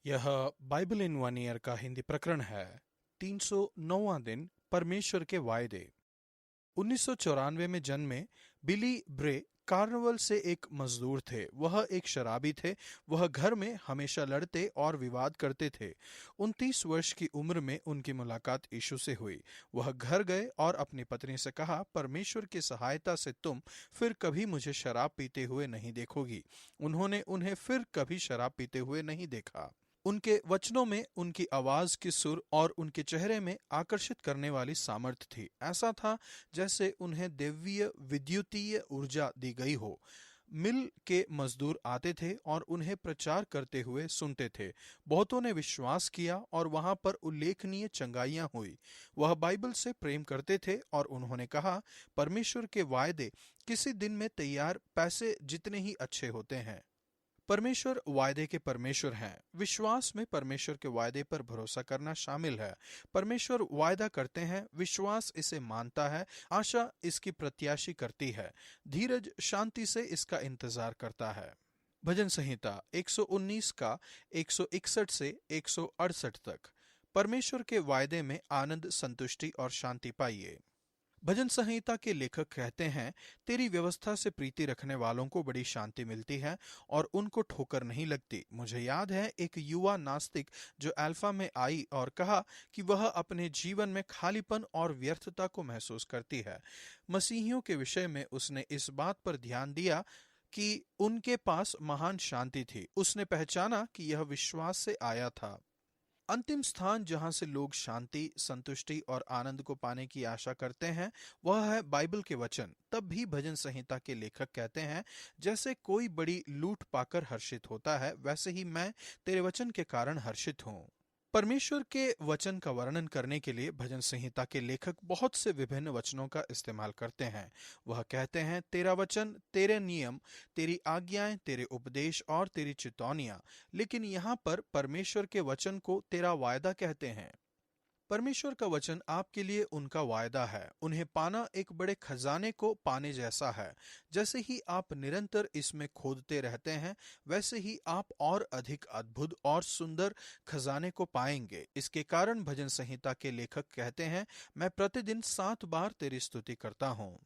यह Bible in one year का हिंदी प्रकरण है। 309वां दिन, परमेश्वर के वायदे। 1994 में जन्मे बिली ब्रे कार्नवल से एक मजदूर थे। वह एक शराबी थे। वह घर में हमेशा लड़ते और विवाद करते थे। 29 वर्ष की उम्र में उनकी मुलाकात यीशु से हुई। वह घर गए और अपनी पत्नी से कहा, परमेश्वर की सहायता से तुम फिर कभी मुझे शराब पीते हुए नहीं देखोगी। उन्होंने उन्हें फिर कभी शराब पीते हुए नहीं देखा। उनके वचनों में, उनकी आवाज की सुर और उनके चेहरे में आकर्षित करने वाली सामर्थ्य थी। ऐसा था जैसे उन्हें दैवीय विद्युतीय ऊर्जा दी गई हो। मिल के मजदूर आते थे और उन्हें प्रचार करते हुए सुनते थे। बहुतों ने विश्वास किया और वहां पर उल्लेखनीय चंगाइयां हुई। वह बाइबल से प्रेम करते थे और उन्होंने कहा, परमेश्वर के वायदे किसी दिन में तैयार पैसे जितने ही अच्छे होते हैं। परमेश्वर वायदे के परमेश्वर हैं। विश्वास में परमेश्वर के वायदे पर भरोसा करना शामिल है। परमेश्वर वायदा करते हैं, विश्वास इसे मानता है, आशा इसकी प्रत्याशी करती है, धीरज शांति से इसका इंतजार करता है। भजन संहिता 119 का 161 से 168 तक। परमेश्वर के वायदे में आनंद, संतुष्टि और शांति पाइए। भजन संहिता के लेखक कहते हैं, तेरी व्यवस्था से प्रीति रखने वालों को बड़ी शांति मिलती है और उनको ठोकर नहीं लगती। मुझे याद है एक युवा नास्तिक जो अल्फा में आई और कहा कि वह अपने जीवन में खालीपन और व्यर्थता को महसूस करती है। मसीहियों के विषय में उसने इस बात पर ध्यान दिया कि उनके पास महान शांति थी। उसने पहचाना कि यह विश्वास से आया था। अंतिम स्थान जहां से लोग शांति, संतुष्टि और आनंद को पाने की आशा करते हैं, वह है बाइबल के वचन। तब भी भजन संहिता के लेखक कहते हैं, जैसे कोई बड़ी लूट पाकर हर्षित होता है, वैसे ही मैं तेरे वचन के कारण हर्षित हूं। परमेश्वर के वचन का वर्णन करने के लिए भजन संहिता के लेखक बहुत से विभिन्न वचनों का इस्तेमाल करते हैं। वह कहते हैं, तेरा वचन, तेरे नियम, तेरी आज्ञाएं, तेरे उपदेश और तेरी चितौनियां। लेकिन यहाँ पर परमेश्वर के वचन को तेरा वायदा कहते हैं। परमेश्वर का वचन आपके लिए उनका वायदा है। उन्हें पाना एक बड़े खजाने को पाने जैसा है। जैसे ही आप निरंतर इसमें खोदते रहते हैं, वैसे ही आप और अधिक अद्भुत और सुंदर खजाने को पाएंगे। इसके कारण भजन संहिता के लेखक कहते हैं, मैं प्रतिदिन 7 बार तेरी स्तुति करता हूँ।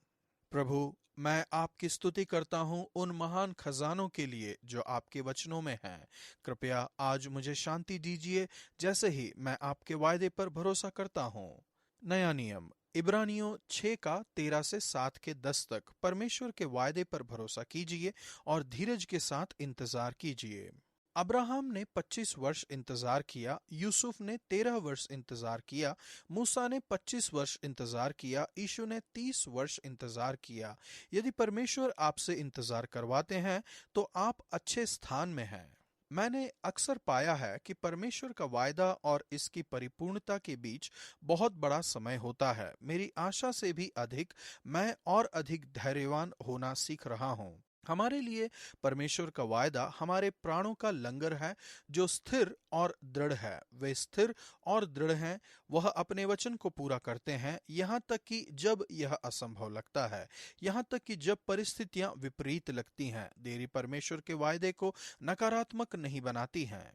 प्रभु, मैं आपकी स्तुति करता हूँ उन महान खजानों के लिए जो आपके वचनों में हैं। कृपया आज मुझे शांति दीजिए, जैसे ही मैं आपके वायदे पर भरोसा करता हूँ। नया नियम इब्रानियों 6 का 13 से 7 के 10 तक। परमेश्वर के वायदे पर भरोसा कीजिए और धीरज के साथ इंतजार कीजिए। अब्राहम ने 25 वर्ष इंतजार किया, यूसुफ ने 13 वर्ष इंतजार किया, मूसा ने 25 वर्ष इंतजार किया, यीशु ने 30 वर्ष इंतजार किया। यदि परमेश्वर आपसे इंतजार करवाते हैं तो आप अच्छे स्थान में हैं। मैंने अक्सर पाया है कि परमेश्वर का वायदा और इसकी परिपूर्णता के बीच बहुत बड़ा समय होता है। मेरी आशा से भी अधिक मैं और अधिक धैर्यवान होना सीख रहा हूँ। हमारे लिए परमेश्वर का वायदा हमारे प्राणों का लंगर है जो स्थिर और दृढ़ है। वे स्थिर और दृढ़ हैं। वह अपने वचन को पूरा करते हैं, यहाँ तक कि जब यह असंभव लगता है, यहाँ तक कि जब परिस्थितियां विपरीत लगती हैं। देरी परमेश्वर के वायदे को नकारात्मक नहीं बनाती हैं।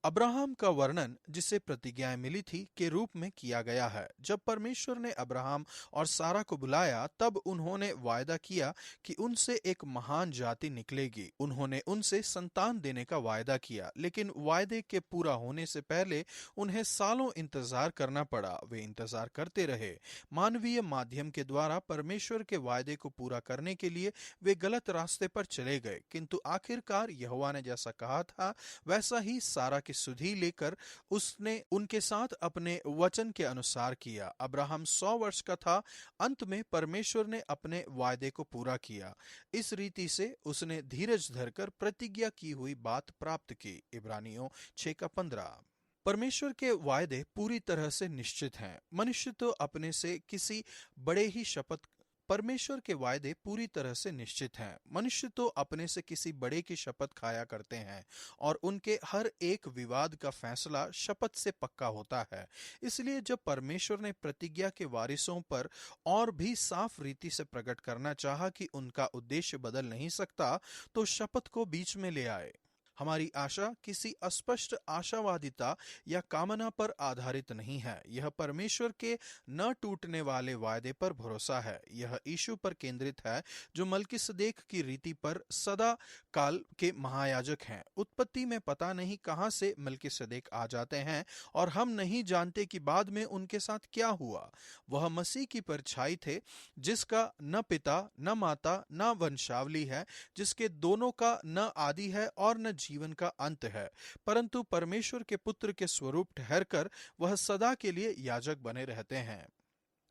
अब्राहम का वर्णन जिसे प्रतिज्ञाएं मिली थी के रूप में किया गया है। जब परमेश्वर ने अब्राहम और सारा को बुलाया, तब उन्होंने वायदा किया कि उनसे एक महान जाति निकलेगी। उन्होंने उनसे संतान देने का वायदा किया, लेकिन वायदे के पूरा होने से पहले उन्हें सालों इंतजार करना पड़ा। वे इंतजार करते रहे। मानवीय माध्यम के द्वारा परमेश्वर के वायदे को पूरा करने के लिए वे गलत रास्ते पर चले गए, किंतु आखिरकार यहोवा ने जैसा कहा था, वैसा ही सारा की सुधि लेकर उसने उनके साथ अपने वचन के अनुसार किया। अब्राहम 100 वर्ष का था। अंत में परमेश्वर ने अपने वायदे को पूरा किया। इस रीति से उसने धीरज धरकर प्रतिज्ञा की हुई बात प्राप्त की। इब्रानियों 6 का 15। परमेश्वर के वायदे पूरी तरह से निश्चित हैं। मनुष्य तो अपने से किसी बड़े ही शपथ परमेश्वर के वायदे पूरी तरह से निश्चित हैं। मनुष्य तो अपने से किसी बड़े की शपथ खाया करते हैं और उनके हर एक विवाद का फैसला शपथ से पक्का होता है। इसलिए जब परमेश्वर ने प्रतिज्ञा के वारिसों पर और भी साफ रीति से प्रकट करना चाहा कि उनका उद्देश्य बदल नहीं सकता, तो शपथ को बीच में ले आए। हमारी आशा किसी अस्पष्ट आशावादिता या कामना पर आधारित नहीं है। यह परमेश्वर के न टूटने वाले वायदे पर भरोसा है। यह यीशु पर केंद्रित है, जो मल्कीसदेक की रीति पर सदा काल के महायाजक हैं। उत्पत्ति में पता नहीं कहां से मल्कीसदेक आ जाते हैं और हम नहीं जानते कि बाद में उनके साथ क्या हुआ। वह मसीह की परछाई थे, जिसका न पिता न माता न वंशावली है, जिसके दोनों का न आदि है और न जीवन का अंत है, परंतु परमेश्वर के पुत्र के स्वरूप ठहरकर वह सदा के लिए याजक बने रहते हैं।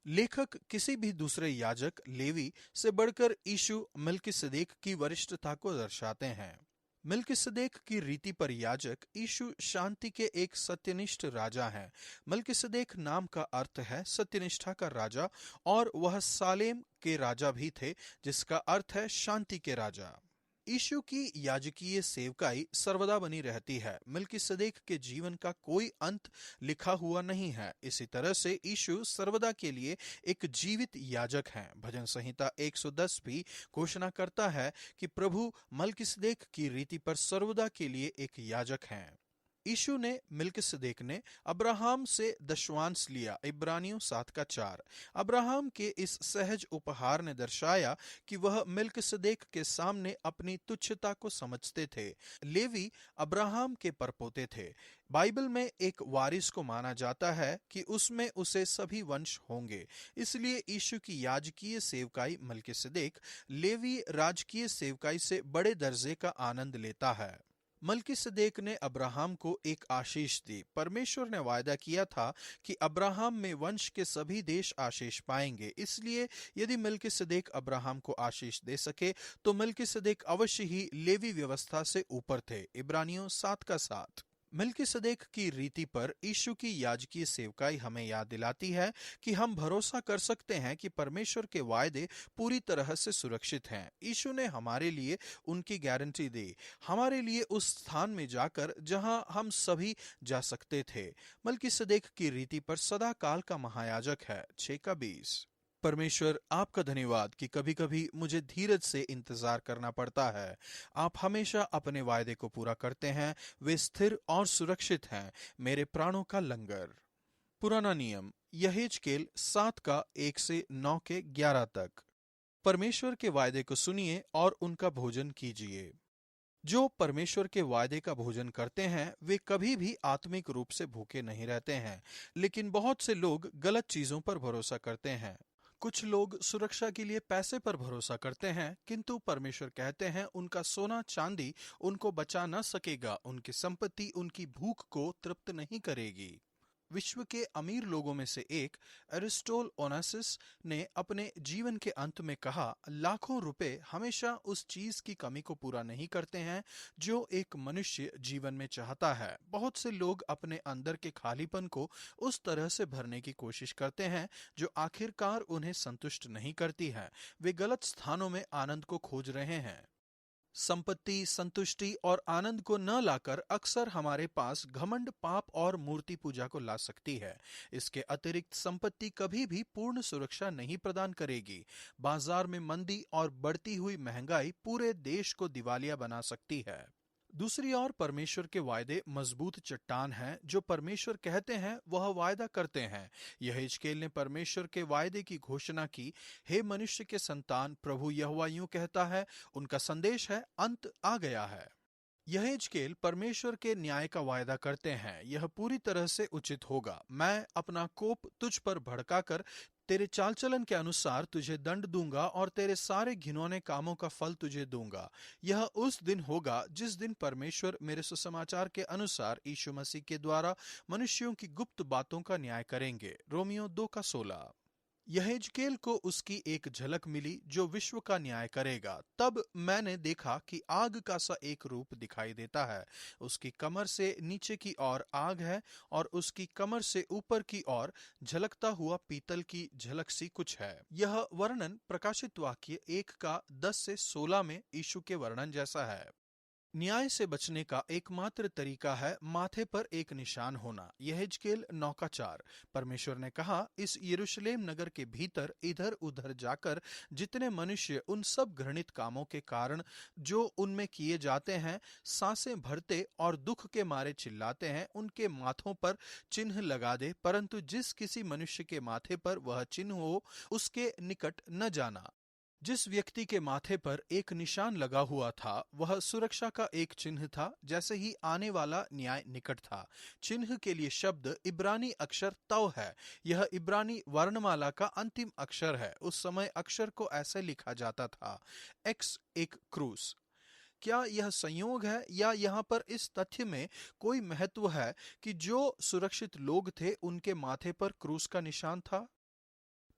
लेखक किसी भी दूसरे याजक लेवी से बढ़कर यीशु मल्कीसदेक की वरिष्ठता को दर्शाते हैं। मल्कीसदेक की रीति पर याजक यीशु शांति के एक सत्यनिष्ठ राजा हैं। मल्कीसदेक नाम का अर्थ है सत्यनिष्ठा का राजा, और वह सालेम के राजा भी थे, जिसका अर्थ है शांति के राजा। यीशु की याजकीय सेवकाई सर्वदा बनी रहती है। मल्कीसदेक के जीवन का कोई अंत लिखा हुआ नहीं है। इसी तरह से यीशु सर्वदा के लिए एक जीवित याजक हैं। भजन संहिता 110 भी घोषणा करता है कि प्रभु मल्कीसदेक की रीति पर सर्वदा के लिए एक याजक हैं। यीशु ने मल्कीसदेक ने अब्राहम से दशवांश लिया। इब्रानियों 7:4। अब्राहम के इस सहज उपहार ने दर्शाया कि वह मल्कीसदेक के सामने अपनी तुच्छता को समझते थे। लेवी अब्राहम के परपोते थे। बाइबल में एक वारिस को माना जाता है कि उसमें उसे सभी वंश होंगे। इसलिए यीशु की याजकीय सेवकाई मल्कीसदेक लेवी राजकीय सेवकाई से बड़े दर्जे का आनंद लेता है। मल्कीसदेक ने अब्राहम को एक आशीष दी। परमेश्वर ने वायदा किया था कि अब्राहम में वंश के सभी देश आशीष पाएंगे। इसलिए यदि मल्कीसदेक अब्राहम को आशीष दे सके तो मल्कीसदेक अवश्य ही लेवी व्यवस्था से ऊपर थे। इब्रानियों 7:7। मल्कीसदेक की रीति पर यीशु की याजकीय सेवकाई हमें याद दिलाती है कि हम भरोसा कर सकते हैं कि परमेश्वर के वायदे पूरी तरह से सुरक्षित हैं। यीशु ने हमारे लिए उनकी गारंटी दी, हमारे लिए उस स्थान में जाकर जहां हम सभी जा सकते थे। मल्कीसदेक की रीति पर सदा काल का महायाजक है। 6:20। परमेश्वर आपका धन्यवाद कि कभी कभी मुझे धीरज से इंतजार करना पड़ता है। आप हमेशा अपने वायदे को पूरा करते हैं। वे स्थिर और सुरक्षित हैं, मेरे प्राणों का लंगर। पुराना नियम यहेजकेल 7:1-9-11 तक। परमेश्वर के वायदे को सुनिए और उनका भोजन कीजिए। जो परमेश्वर के वायदे का भोजन करते हैं वे कभी भी आत्मिक रूप से भूखे नहीं रहते हैं। लेकिन बहुत से लोग गलत चीजों पर भरोसा करते हैं। कुछ लोग सुरक्षा के लिए पैसे पर भरोसा करते हैं, किंतु परमेश्वर कहते हैं उनका सोना चांदी उनको बचा न सकेगा, उनकी संपत्ति उनकी भूख को तृप्त नहीं करेगी। विश्व के अमीर लोगों में से एक एरिस्टोल ओनासिस ने अपने जीवन के अंत में कहा, लाखों रुपए हमेशा उस चीज की कमी को पूरा नहीं करते हैं जो एक मनुष्य जीवन में चाहता है। बहुत से लोग अपने अंदर के खालीपन को उस तरह से भरने की कोशिश करते हैं जो आखिरकार उन्हें संतुष्ट नहीं करती है। वे गलत स्थानों में आनंद को खोज रहे हैं। संपत्ति, संतुष्टि और आनंद को न लाकर अक्सर हमारे पास घमंड, पाप और मूर्ति पूजा को ला सकती है। इसके अतिरिक्त संपत्ति कभी भी पूर्ण सुरक्षा नहीं प्रदान करेगी। बाजार में मंदी और बढ़ती हुई महंगाई पूरे देश को दिवालिया बना सकती है। दूसरी ओर परमेश्वर के वायदे मजबूत चट्टान हैं। जो परमेश्वर कहते हैं वह वायदा करते हैं। यहेजकेल ने परमेश्वर के वायदे की घोषणा की, हे मनुष्य के संतान, प्रभु यहोवा यूं कहता है, उनका संदेश है, अंत आ गया है। यहेजकेल परमेश्वर के न्याय का वायदा करते हैं। यह पूरी तरह से उचित होगा। मैं अपना कोप तुझ पर भड़काकर तेरे चाल चलन के अनुसार तुझे दंड दूंगा और तेरे सारे घिनौने कामों का फल तुझे दूंगा। यह उस दिन होगा जिस दिन परमेश्वर मेरे सुसमाचार के अनुसार यीशु मसीह के द्वारा मनुष्यों की गुप्त बातों का न्याय करेंगे। रोमियो 2:16। यहेजकेल को उसकी एक झलक मिली जो विश्व का न्याय करेगा। तब मैंने देखा कि आग का सा एक रूप दिखाई देता है। उसकी कमर से नीचे की ओर आग है और उसकी कमर से ऊपर की ओर झलकता हुआ पीतल की झलक सी कुछ है। यह वर्णन प्रकाशित वाक्य 1:10-16 में यीशु के वर्णन जैसा है। न्याय से बचने का एकमात्र तरीका है माथे पर एक निशान होना। यहेजकेल 9:4। परमेश्वर ने कहा, इस यरूशलेम नगर के भीतर इधर उधर जाकर जितने मनुष्य उन सब घृणित कामों के कारण जो उनमें किए जाते हैं सांसें भरते और दुख के मारे चिल्लाते हैं, उनके माथों पर चिन्ह लगा दे, परंतु जिस किसी मनुष्य के माथे पर वह चिन्ह हो उसके निकट न जाना। जिस व्यक्ति के माथे पर एक निशान लगा हुआ था वह सुरक्षा का एक चिन्ह था, जैसे ही आने वाला न्याय निकट था। चिन्ह के लिए शब्द इब्रानी अक्षर तौ है। यह इब्रानी वर्णमाला का अंतिम अक्षर है। उस समय अक्षर को ऐसे लिखा जाता था, एक्स एक क्रूस। क्या यह संयोग है या यहाँ पर इस तथ्य में कोई महत्व है कि जो सुरक्षित लोग थे उनके माथे पर क्रूस का निशान था?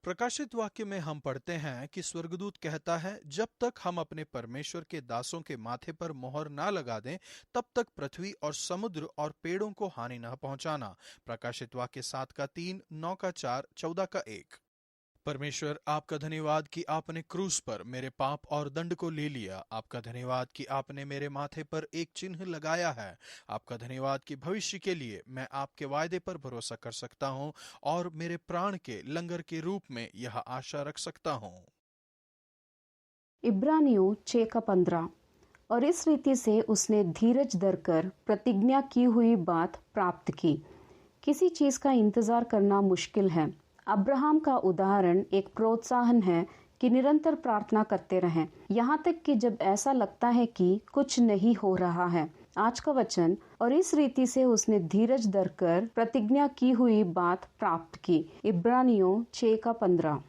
प्रकाशित वाक्य में हम पढ़ते हैं कि स्वर्गदूत कहता है, जब तक हम अपने परमेश्वर के दासों के माथे पर मोहर ना लगा दें तब तक पृथ्वी और समुद्र और पेड़ों को हानि न पहुंचाना। प्रकाशित वाक्य 7:3, 9:4, 14:1। परमेश्वर, आपका धन्यवाद कि आपने क्रूस पर मेरे पाप और दंड को ले लिया। आपका धन्यवाद कि आपने मेरे माथे पर एक चिन्ह लगाया है। आपका धन्यवाद कि भविष्य के लिए मैं आपके वायदे पर भरोसा कर सकता हूँ और मेरे प्राण के लंगर के रूप में यह आशा रख सकता हूँ। इब्रानियों 6:15। और इस रीति से उसने धीरज धरकर प्रतिज्ञा की हुई बात प्राप्त की। किसी चीज का इंतजार करना मुश्किल है। अब्राहम का उदाहरण एक प्रोत्साहन है कि निरंतर प्रार्थना करते रहें, यहाँ तक कि जब ऐसा लगता है कि कुछ नहीं हो रहा है। आज का वचन, और इस रीति से उसने धीरज धरकर प्रतिज्ञा की हुई बात प्राप्त की। इब्रानियों 6:15।